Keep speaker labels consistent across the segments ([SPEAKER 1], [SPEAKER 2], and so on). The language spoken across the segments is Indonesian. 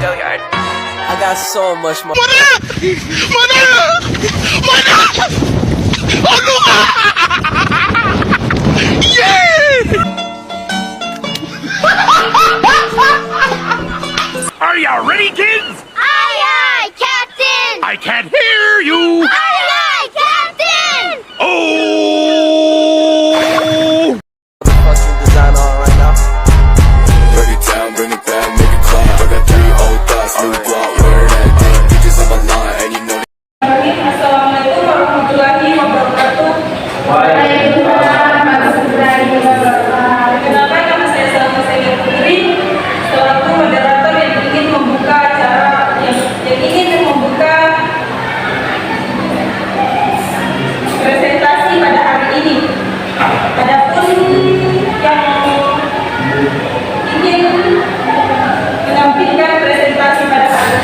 [SPEAKER 1] I got so much more.
[SPEAKER 2] Are you ready, kids?
[SPEAKER 3] Aye, aye, Captain!
[SPEAKER 2] I can't hear you.
[SPEAKER 3] Aye, aye, Captain!
[SPEAKER 2] Oh!
[SPEAKER 1] Fucking design on right now.
[SPEAKER 4] Break it down, bring it back, make it clap. I got 3 old thoughts, new block, where that thing. Bitches on my line, and you know
[SPEAKER 5] Assalamualaikum warahmatullahi wabarakatuh. Waalaikumsalam warahmatullahi wabarakatuh. Kenalkan nama saya Salma Saida Putri, selaku moderator yang ingin membuka acara yang ingin membuka presentasi pada hari ini. Adapun yang ingin menampilkan presentasi pada hari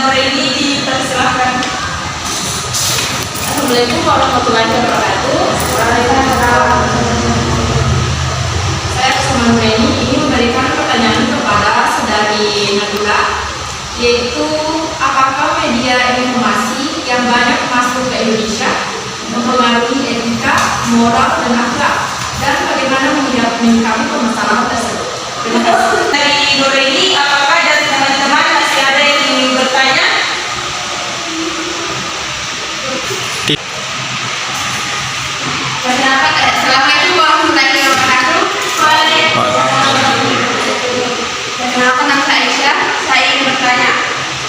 [SPEAKER 5] Nuraini dipersilahkan. Assalamualaikum warahmatullahi wabarakatuh. Waalaikumsalam. Saya bersama Nuraini ingin memberikan pertanyaan kepada saudari Nabila, yaitu apakah media informasi yang banyak masuk ke Indonesia mempengaruhi etika, moral, dan akhlak, dan bagaimana menyikapi permasalahan tersebut? Terima kasih. Dari Nuraini, apakah dari teman-teman masih ada yang ingin bertanya?
[SPEAKER 3] Assalamualaikum warahmatullahi wabarakatuh. Perkenalkan, nama saya Aisyah. Saya ingin bertanya,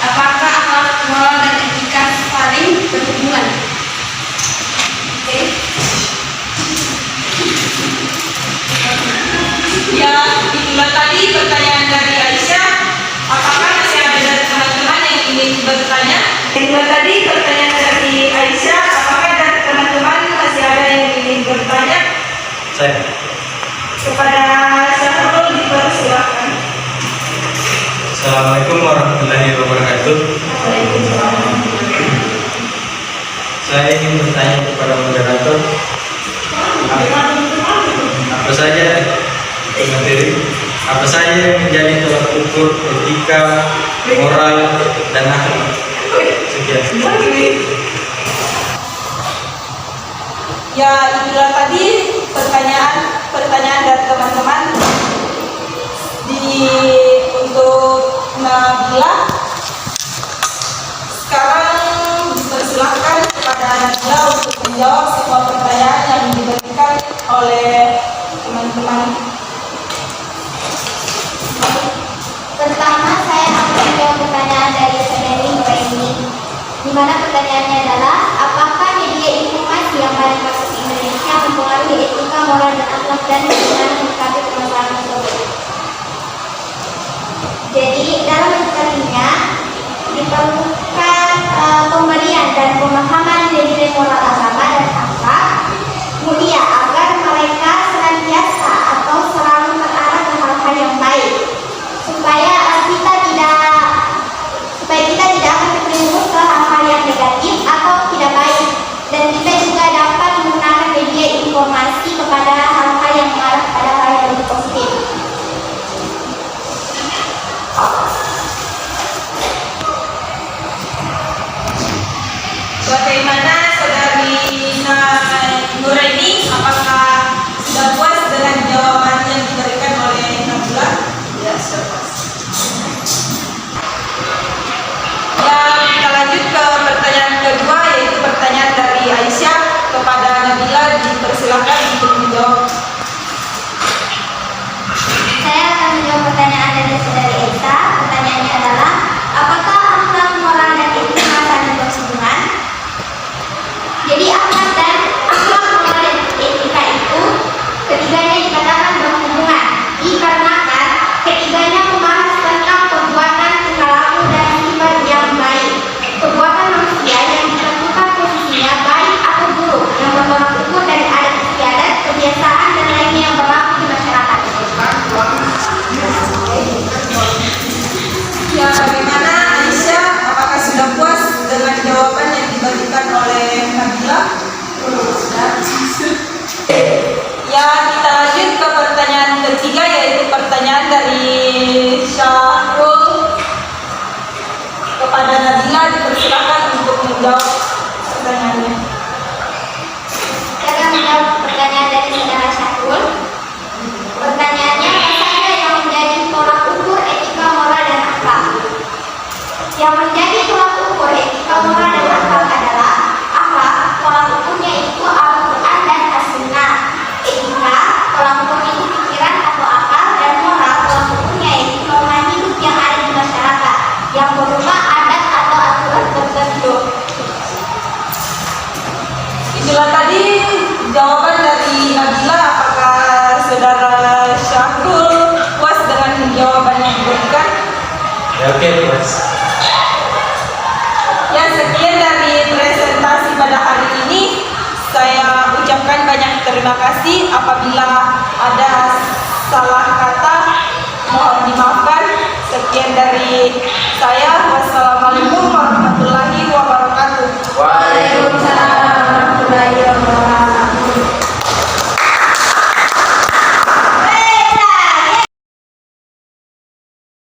[SPEAKER 3] apakah akhlak, moral, dan etika saling berhubungan? Oke.
[SPEAKER 5] Ya, itulah tadi pertanyaan dari Aisyah. Apakah masih ada dari teman-teman yang ingin bertanya? Itulah tadi pertanyaan dari Aisyah. Apakah dari teman-teman masih ada yang ingin bertanya?
[SPEAKER 6] Saya.
[SPEAKER 5] Kepada Syahrul dipersilakan.
[SPEAKER 6] Assalamualaikum warahmatullahi wabarakatuh. Saya ingin bertanya kepada moderator, apa saja yang menjadi tolak ukur etika, moral, dan akhlak? Sekian.
[SPEAKER 5] Ya, itulah tadi pertanyaan dari teman-teman untuk Nabila. Sekarang dipersilakan kepada Nabila untuk menjawab semua pertanyaan yang diberikan oleh teman-teman.
[SPEAKER 3] Pertama, saya akan menjawab pertanyaan dari saudari Nuraini, di mana pertanyaannya adalah apakah media informasi yang banyak masuk ke Indonesia mempengaruhi etika, moral, dan akhlak, dan bagaimana menyikapi permasalahan tersebut. Jadi dalam menyikapinya diperlukan pemberian dan pemahaman nilai-nilai moral agama dan akhlak mulia agar mereka senantiasa atau selalu terarah ke hal-hal yang baik, supaya kita tidak akan terjerumus ke hal-hal yang negatif atau tidak baik, dan kita juga dapat menggunakan media informasi kepada hal-hal yang mengarah pada hal yang lebih positif.
[SPEAKER 5] Bagaimana saudari Nuraini? Apakah sudah puas dengan jawaban yang diberikan oleh Nabila? Ya, sudah puas. Ya, kita lanjut ke pertanyaan kedua, yaitu pertanyaan dari Aisyah kepada Nabila. Dipersilakan untuk menjawab.
[SPEAKER 3] Saya akan menjawab pertanyaan dari saudari Esa. Pertanyaannya adalah, apakah akhlak, moral, dan etika saling berhubungan? Jadi akhlak, moral, dan etika itu ketiganya dikatakan berhubungan dikarenakan ketiganya membahas tentang perbuatan, tingkah laku, dan sifat yang baik. Perbuatan manusia yang ditentukan posisinya baik atau buruk, yang bertolak ukur dari adat istiadat, kebiasaan, dan lainnya yang berlaku di masyarakat.
[SPEAKER 5] Ya, bagaimana Aisyah? Apakah sudah puas dengan jawaban yang diberikan oleh Nabila? Ya, kita lanjut ke pertanyaan ketiga, yaitu pertanyaan dari Syahrul kepada Nabila. Dipersilakan untuk menjawab pertanyaannya.
[SPEAKER 3] Saya akan menjawab pertanyaan dari saudara Syahrul. Pertanyaannya, apa saja yang menjadi tolak ukur etika, moral, dan akhlak? Yang menjadi tolak ukur etika, moral, dan akhlak adalah akhlak, tolak ukurnya itu Al-Quran dan As-Sunnah. Etika, tolak ukurnya itu pikiran atau akal, dan moral, tolak ukurnya itu norma hidup yang ada di masyarakat yang berupa adat atau aturan tertentu.
[SPEAKER 5] Itulah tadi jawaban dari Nabila. Apakah saudara Syahrul puas dengan jawaban yang diberikan?
[SPEAKER 6] Ya, oke, puas.
[SPEAKER 5] Ya, sekian dari presentasi pada hari ini. Saya ucapkan banyak terima kasih. Apabila ada salah kata, mohon dimaafkan.